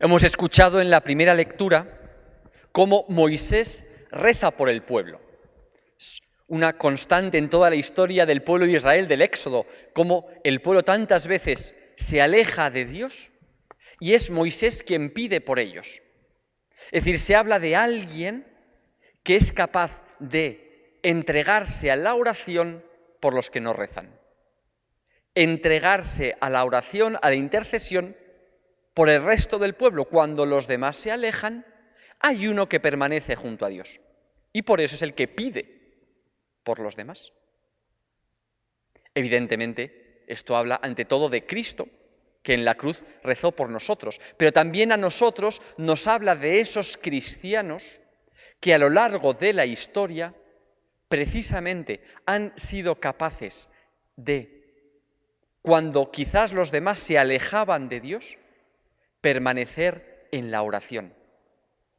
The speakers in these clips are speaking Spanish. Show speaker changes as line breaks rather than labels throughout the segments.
Hemos escuchado en la primera lectura cómo Moisés reza por el pueblo. Es una constante en toda la historia del pueblo de Israel, del Éxodo, cómo el pueblo tantas veces se aleja de Dios y es Moisés quien pide por ellos. Es decir, se habla de alguien que es capaz de entregarse a la oración por los que no rezan. Entregarse a la oración, a la intercesión, por el resto del pueblo. Cuando los demás se alejan, hay uno que permanece junto a Dios. Y por eso es el que pide por los demás. Evidentemente, esto habla ante todo de Cristo, que en la cruz rezó por nosotros. Pero también a nosotros nos habla de esos cristianos que a lo largo de la historia precisamente han sido capaces de, cuando quizás los demás se alejaban de Dios, permanecer en la oración.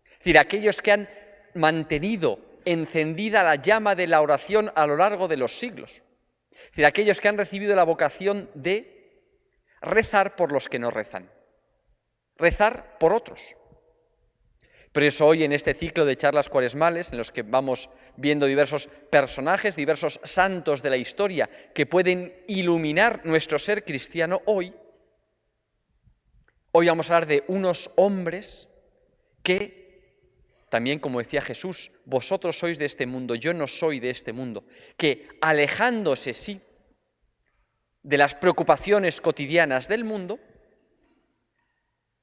Es decir, aquellos que han mantenido encendida la llama de la oración a lo largo de los siglos. Es decir, aquellos que han recibido la vocación de rezar por los que no rezan. Rezar por otros. Por eso hoy en este ciclo de charlas cuaresmales, en los que vamos viendo diversos personajes, diversos santos de la historia que pueden iluminar nuestro ser cristiano, hoy vamos a hablar de unos hombres que, también como decía Jesús, vosotros sois de este mundo, yo no soy de este mundo, que alejándose, sí, de las preocupaciones cotidianas del mundo,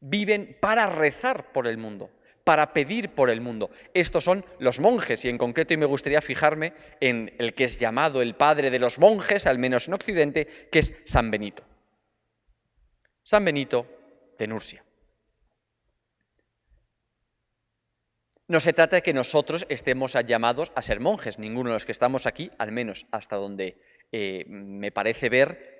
viven para rezar por el mundo, para pedir por el mundo. Estos son los monjes, y en concreto y me gustaría fijarme en el que es llamado el padre de los monjes, al menos en Occidente, que es San Benito. San Benito de Nursia. No se trata de que nosotros estemos llamados a ser monjes, ninguno de los que estamos aquí, al menos hasta donde me parece ver,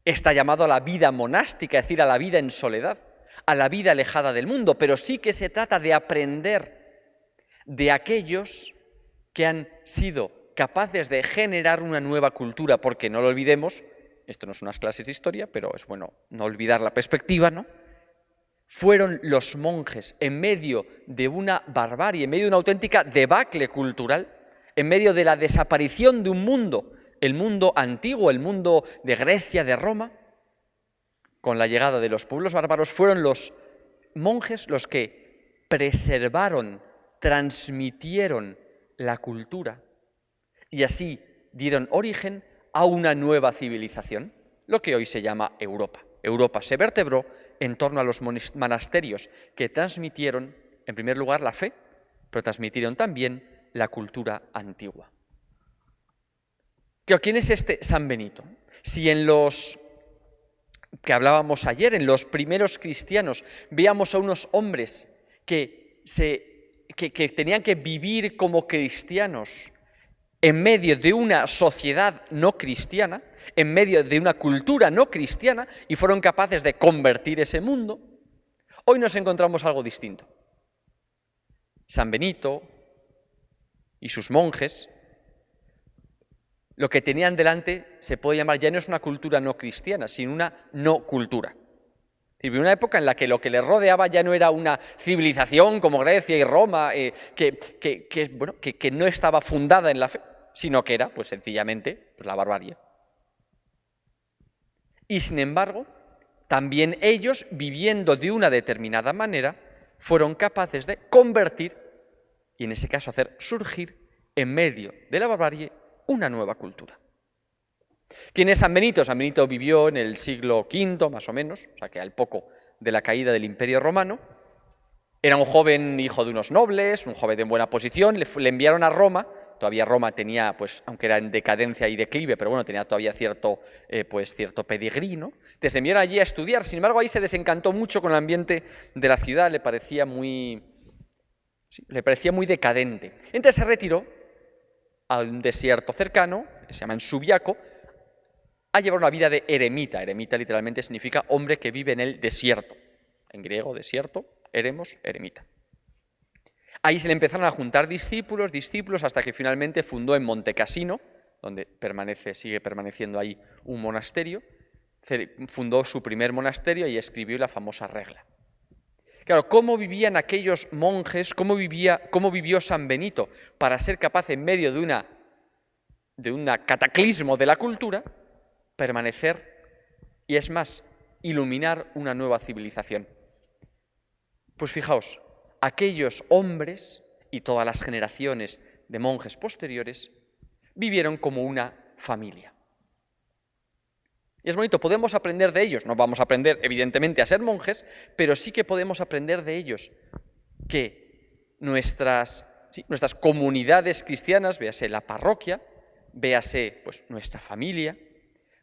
está llamado a la vida monástica, es decir, a la vida en soledad, a la vida alejada del mundo, pero sí que se trata de aprender de aquellos que han sido capaces de generar una nueva cultura, porque no lo olvidemos, esto no son unas clases de historia, pero es bueno no olvidar la perspectiva, ¿no? Fueron los monjes en medio de una barbarie, en medio de una auténtica debacle cultural, en medio de la desaparición de un mundo, el mundo antiguo, el mundo de Grecia, de Roma, con la llegada de los pueblos bárbaros, fueron los monjes los que preservaron, transmitieron la cultura y así dieron origen a una nueva civilización, lo que hoy se llama Europa. Europa se vertebró en torno a los monasterios que transmitieron, en primer lugar, la fe, pero transmitieron también la cultura antigua. ¿Quién es este San Benito? Si en los que hablábamos ayer, en los primeros cristianos, veíamos a unos hombres que tenían que vivir como cristianos en medio de una sociedad no cristiana, en medio de una cultura no cristiana, y fueron capaces de convertir ese mundo, hoy nos encontramos algo distinto. San Benito y sus monjes, lo que tenían delante se puede llamar, ya no es una cultura no cristiana, sino una no cultura. Es decir, una época en la que lo que les rodeaba ya no era una civilización como Grecia y Roma, que no estaba fundada en la fe, sino que era, pues sencillamente, la barbarie. Y sin embargo, también ellos, viviendo de una determinada manera, fueron capaces de convertir, y en ese caso hacer surgir, en medio de la barbarie, una nueva cultura. ¿Quién es San Benito? San Benito vivió en el siglo V, más o menos, o sea que al poco de la caída del Imperio Romano. Era un joven hijo de unos nobles, un joven de buena posición, le enviaron a Roma. Todavía Roma tenía, pues, aunque era en decadencia y declive, pero bueno, tenía todavía cierto pedigrí, ¿no? Entonces enviaron allí a estudiar. Sin embargo, ahí se desencantó mucho con el ambiente de la ciudad, le parecía muy decadente. Entonces se retiró a un desierto cercano, que se llama Subiaco, a llevar una vida de eremita. Eremita literalmente significa hombre que vive en el desierto. En griego, desierto, eremos, eremita. Ahí se le empezaron a juntar discípulos, hasta que finalmente fundó en Montecassino, donde sigue permaneciendo ahí un monasterio, fundó su primer monasterio y escribió la famosa regla. Claro, ¿cómo vivían aquellos monjes? ¿Cómo vivió San Benito para ser capaz, en medio de un cataclismo de la cultura, permanecer y, es más, iluminar una nueva civilización? Pues fijaos, aquellos hombres y todas las generaciones de monjes posteriores vivieron como una familia. Y es bonito, podemos aprender de ellos. No vamos a aprender, evidentemente, a ser monjes, pero sí que podemos aprender de ellos que nuestras comunidades cristianas, véase la parroquia, véase pues, nuestra familia,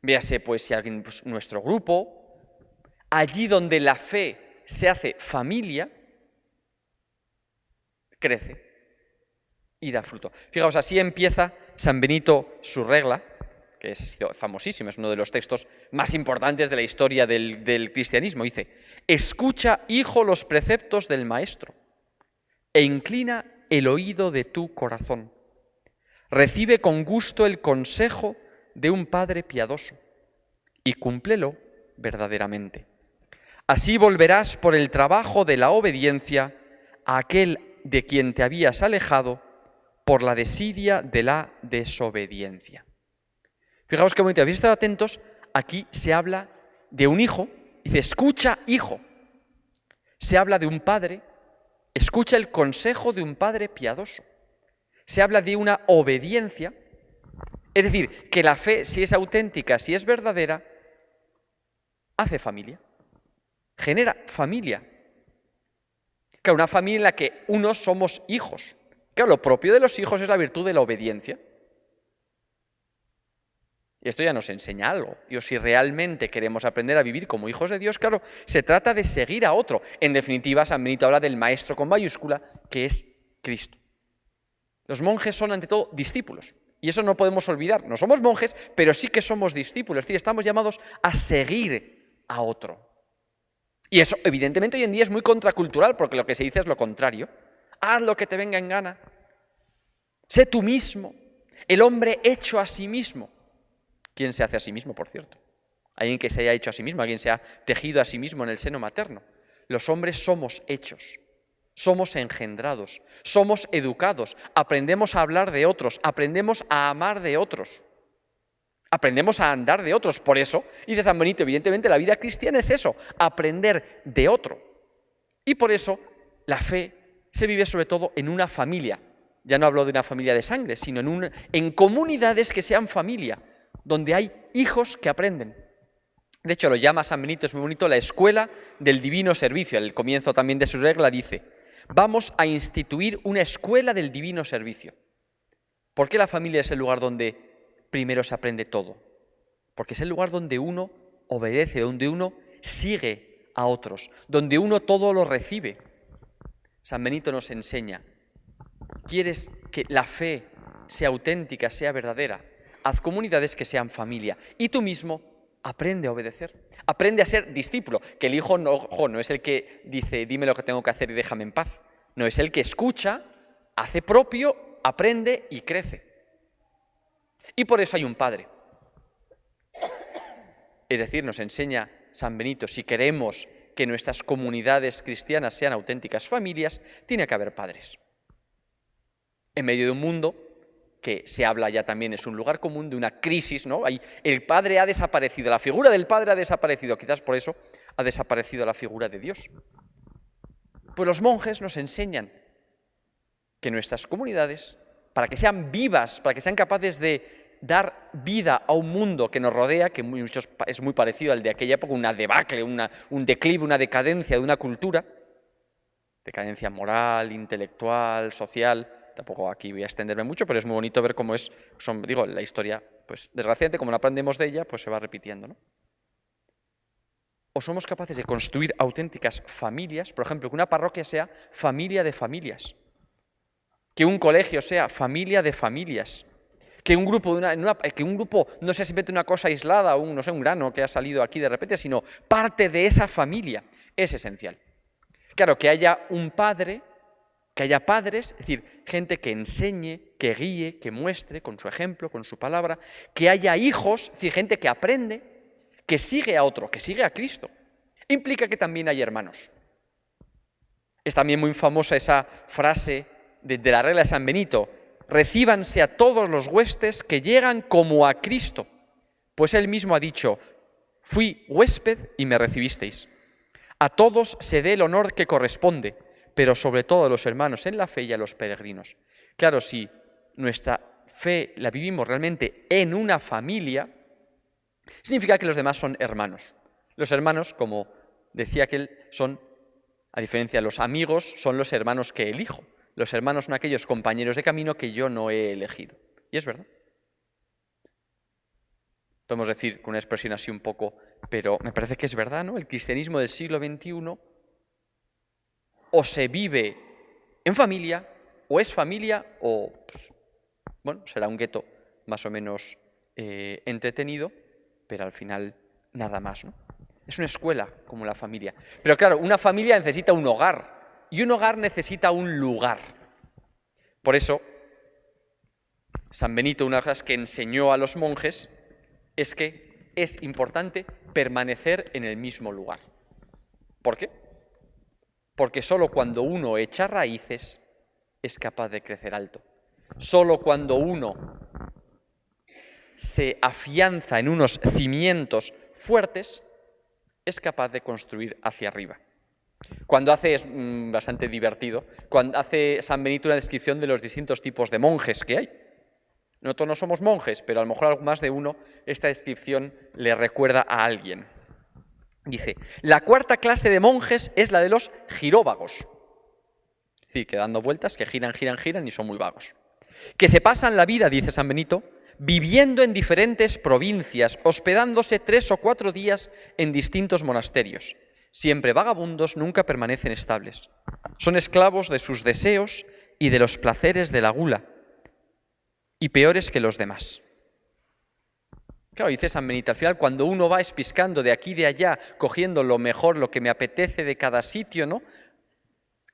véase pues, si alguien, pues, nuestro grupo, allí donde la fe se hace familia, crece y da fruto. Fijaos, así empieza San Benito su regla, que ha sido famosísimo, es uno de los textos más importantes de la historia del cristianismo. Dice: escucha, hijo, los preceptos del maestro, e inclina el oído de tu corazón. Recibe con gusto el consejo de un padre piadoso, y cúmplelo verdaderamente. Así volverás por el trabajo de la obediencia a aquel de quien te habías alejado por la desidia de la desobediencia. Fijaos qué bonito, habéis estado atentos, aquí se habla de un hijo, dice, escucha, hijo. Se habla de un padre, escucha el consejo de un padre piadoso. Se habla de una obediencia, es decir, que la fe, si es auténtica, si es verdadera, hace familia, genera familia. Claro, una familia en la que unos somos hijos. Claro, lo propio de los hijos es la virtud de la obediencia. Y esto ya nos enseña algo. Y si realmente queremos aprender a vivir como hijos de Dios, claro, se trata de seguir a otro. En definitiva, San Benito habla del maestro con mayúscula, que es Cristo. Los monjes son, ante todo, discípulos. Y eso no podemos olvidar. No somos monjes, pero sí que somos discípulos. Es decir, estamos llamados a seguir a otro. Y eso, evidentemente, hoy en día es muy contracultural, porque lo que se dice es lo contrario. Haz lo que te venga en gana. Sé tú mismo. El hombre hecho a sí mismo. ¿Quién se hace a sí mismo, por cierto? Alguien que se haya hecho a sí mismo, alguien se ha tejido a sí mismo en el seno materno. Los hombres somos hechos, somos engendrados, somos educados, aprendemos a hablar de otros, aprendemos a amar de otros, aprendemos a andar de otros. Por eso, dice San Benito, evidentemente la vida cristiana es eso, aprender de otro. Y por eso la fe se vive sobre todo en una familia. Ya no hablo de una familia de sangre, sino en comunidades que sean familia, donde hay hijos que aprenden. De hecho, lo llama San Benito, es muy bonito, la escuela del divino servicio. Al comienzo también de su regla dice, vamos a instituir una escuela del divino servicio. ¿Por qué la familia es el lugar donde primero se aprende todo? Porque es el lugar donde uno obedece, donde uno sigue a otros, donde uno todo lo recibe. San Benito nos enseña, ¿quieres que la fe sea auténtica, sea verdadera? Haz comunidades que sean familia y tú mismo aprende a obedecer, aprende a ser discípulo, que el hijo no es el que dice dime lo que tengo que hacer y déjame en paz, no, es el que escucha, hace propio, aprende y crece. Y por eso hay un padre. Es decir, nos enseña San Benito, si queremos que nuestras comunidades cristianas sean auténticas familias, tiene que haber padres. En medio de un mundo que se habla ya también, es un lugar común de una crisis, ¿no? El padre ha desaparecido, la figura del padre ha desaparecido, quizás por eso ha desaparecido la figura de Dios. Pues los monjes nos enseñan que nuestras comunidades, para que sean vivas, para que sean capaces de dar vida a un mundo que nos rodea, que es muy parecido al de aquella época, una debacle, un declive, una decadencia de una cultura, decadencia moral, intelectual, social. Tampoco aquí voy a extenderme mucho, pero es muy bonito ver cómo la historia, pues desgraciadamente, como no aprendemos de ella, pues se va repitiendo, ¿no? O somos capaces de construir auténticas familias, por ejemplo, que una parroquia sea familia de familias, que un colegio sea familia de familias, que un grupo, no sea simplemente una cosa aislada, un grano que ha salido aquí de repente, sino parte de esa familia, es esencial. Claro, que haya un padre Que haya padres, es decir, gente que enseñe, que guíe, que muestre con su ejemplo, con su palabra. Que haya hijos, es decir, gente que aprende, que sigue a otro, que sigue a Cristo. Implica que también hay hermanos. Es también muy famosa esa frase de la regla de San Benito: recíbanse a todos los huestes que llegan como a Cristo, pues él mismo ha dicho: fui huésped y me recibisteis. A todos se dé el honor que corresponde, pero sobre todo a los hermanos en la fe y a los peregrinos. Claro, si nuestra fe la vivimos realmente en una familia, significa que los demás son hermanos. Los hermanos, como decía aquel, son, a diferencia de los amigos, son los hermanos que elijo. Los hermanos son aquellos compañeros de camino que yo no he elegido. Y es verdad. Podemos decir con una expresión así un poco, pero me parece que es verdad, ¿no? El cristianismo del siglo XXI o se vive en familia, o es familia, o pues, bueno, será un gueto más o menos entretenido, pero al final nada más, ¿no? Es una escuela como la familia. Pero claro, una familia necesita un hogar, y un hogar necesita un lugar. Por eso, San Benito, una de las cosas que enseñó a los monjes es que es importante permanecer en el mismo lugar. ¿Por qué? Porque solo cuando uno echa raíces es capaz de crecer alto. Solo cuando uno se afianza en unos cimientos fuertes es capaz de construir hacia arriba. Cuando hace, es bastante divertido, cuando hace San Benito una descripción de los distintos tipos de monjes que hay. Nosotros no somos monjes, pero a lo mejor a más de uno esta descripción le recuerda a alguien. Dice: la cuarta clase de monjes es la de los giróvagos. Es decir, que dando vueltas, que giran, giran, giran y son muy vagos. Que se pasan la vida, dice San Benito, viviendo en diferentes provincias, hospedándose 3 o 4 días en distintos monasterios. Siempre vagabundos, nunca permanecen estables. Son esclavos de sus deseos y de los placeres de la gula, y peores que los demás. Claro, dice San Benito, al final cuando uno va espiscando de aquí y de allá, cogiendo lo mejor, lo que me apetece de cada sitio,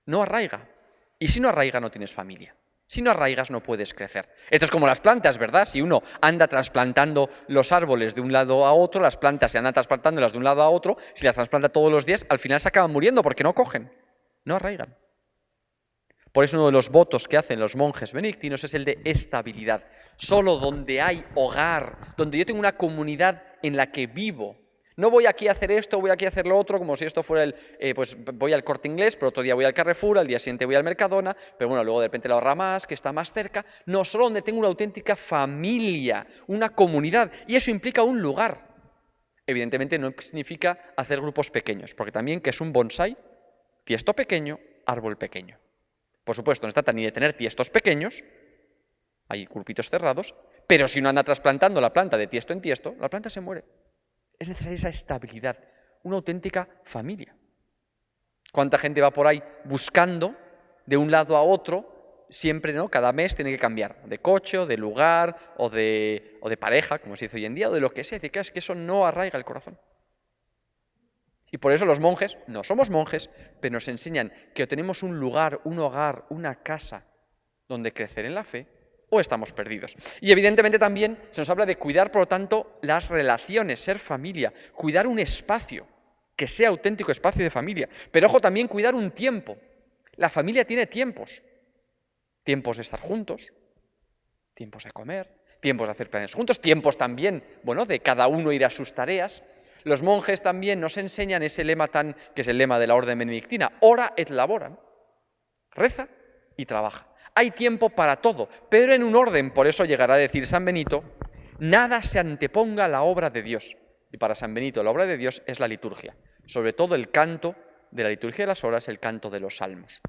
no arraiga. Y si no arraiga, no tienes familia. Si no arraigas, no puedes crecer. Esto es como las plantas, ¿verdad? Si uno anda trasplantando los árboles de un lado a otro, las plantas se andan trasplantándolas de un lado a otro, si las trasplanta todos los días, al final se acaban muriendo porque no cogen, no arraigan. Por eso uno de los votos que hacen los monjes benedictinos es el de estabilidad. Solo donde hay hogar, donde yo tengo una comunidad en la que vivo. No voy aquí a hacer esto, voy aquí a hacer lo otro, como si esto fuera pues voy al Corte Inglés, pero otro día voy al Carrefour, al día siguiente voy al Mercadona, pero bueno, luego de repente la ahorra más, que está más cerca. No, solo donde tengo una auténtica familia, una comunidad, y eso implica un lugar. Evidentemente no significa hacer grupos pequeños, porque también que es un bonsái, tiesto pequeño, árbol pequeño. Por supuesto, no se trata ni de tener tiestos pequeños, hay grupitos cerrados, pero si uno anda trasplantando la planta de tiesto en tiesto, la planta se muere. Es necesaria esa estabilidad, una auténtica familia. ¿Cuánta gente va por ahí buscando de un lado a otro? Siempre, ¿no? Cada mes tiene que cambiar de coche, o de lugar, o de pareja, como se dice hoy en día, o de lo que sea. Es que eso no arraiga el corazón. Y por eso los monjes, no somos monjes, pero nos enseñan que tenemos un lugar, un hogar, una casa donde crecer en la fe, o estamos perdidos. Y evidentemente también se nos habla de cuidar, por lo tanto, las relaciones, ser familia, cuidar un espacio, que sea auténtico espacio de familia. Pero ojo, también cuidar un tiempo. La familia tiene tiempos. Tiempos de estar juntos, tiempos de comer, tiempos de hacer planes juntos, tiempos también, bueno, de cada uno ir a sus tareas. Los monjes también nos enseñan ese lema que es el lema de la orden benedictina: ora et labora, ¿no? Reza y trabaja. Hay tiempo para todo, pero en un orden. Por eso llegará a decir San Benito: nada se anteponga a la obra de Dios. Y para San Benito la obra de Dios es la liturgia, sobre todo el canto de la liturgia de las horas, el canto de los salmos.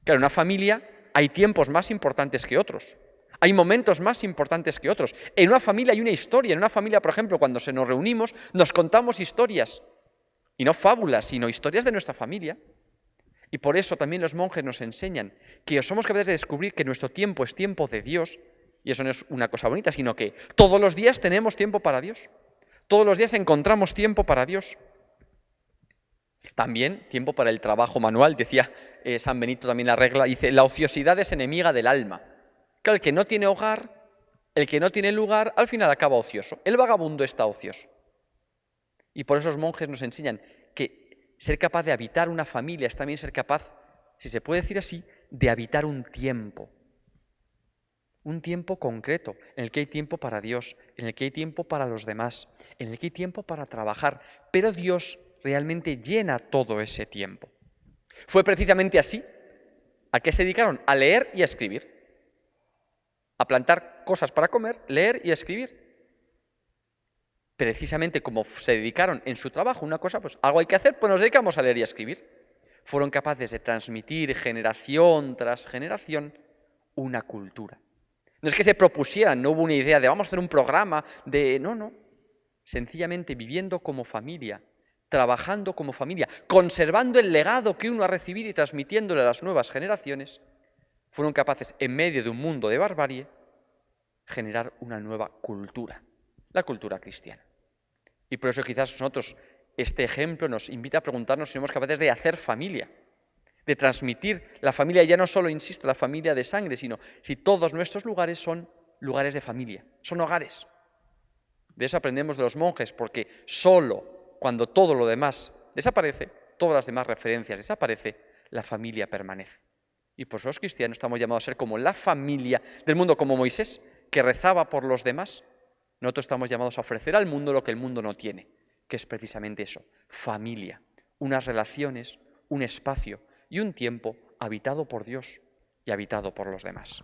Claro, en una familia hay tiempos más importantes que otros. Hay momentos más importantes que otros. En una familia hay una historia. En una familia, por ejemplo, cuando nos reunimos, nos contamos historias. Y no fábulas, sino historias de nuestra familia. Y por eso también los monjes nos enseñan que somos capaces de descubrir que nuestro tiempo es tiempo de Dios. Y eso no es una cosa bonita, sino que todos los días tenemos tiempo para Dios. Todos los días encontramos tiempo para Dios. También tiempo para el trabajo manual. Decía San Benito también la regla, dice, la ociosidad es enemiga del alma. Que el que no tiene hogar, el que no tiene lugar, al final acaba ocioso. El vagabundo está ocioso. Y por eso los monjes nos enseñan que ser capaz de habitar una familia es también ser capaz, si se puede decir así, de habitar un tiempo concreto, en el que hay tiempo para Dios, en el que hay tiempo para los demás, en el que hay tiempo para trabajar, pero Dios realmente llena todo ese tiempo. Fue precisamente así a qué se dedicaron, a leer y a escribir, a plantar cosas para comer, leer y a escribir. Precisamente como se dedicaron en su trabajo una cosa, pues algo hay que hacer, pues nos dedicamos a leer y a escribir. Fueron capaces de transmitir generación tras generación una cultura. No es que se propusieran, no hubo una idea de vamos a hacer un programa de... No. Sencillamente viviendo como familia, trabajando como familia, conservando el legado que uno ha recibido y transmitiéndole a las nuevas generaciones, fueron capaces, en medio de un mundo de barbarie, generar una nueva cultura, la cultura cristiana. Y por eso quizás nosotros, este ejemplo nos invita a preguntarnos si somos capaces de hacer familia, de transmitir la familia, ya no solo, insisto, la familia de sangre, sino si todos nuestros lugares son lugares de familia, son hogares. De eso aprendemos de los monjes, porque solo cuando todo lo demás desaparece, todas las demás referencias desaparecen, la familia permanece. Y por eso los cristianos estamos llamados a ser como la familia del mundo, como Moisés, que rezaba por los demás. Nosotros estamos llamados a ofrecer al mundo lo que el mundo no tiene, que es precisamente eso, familia, unas relaciones, un espacio y un tiempo habitado por Dios y habitado por los demás.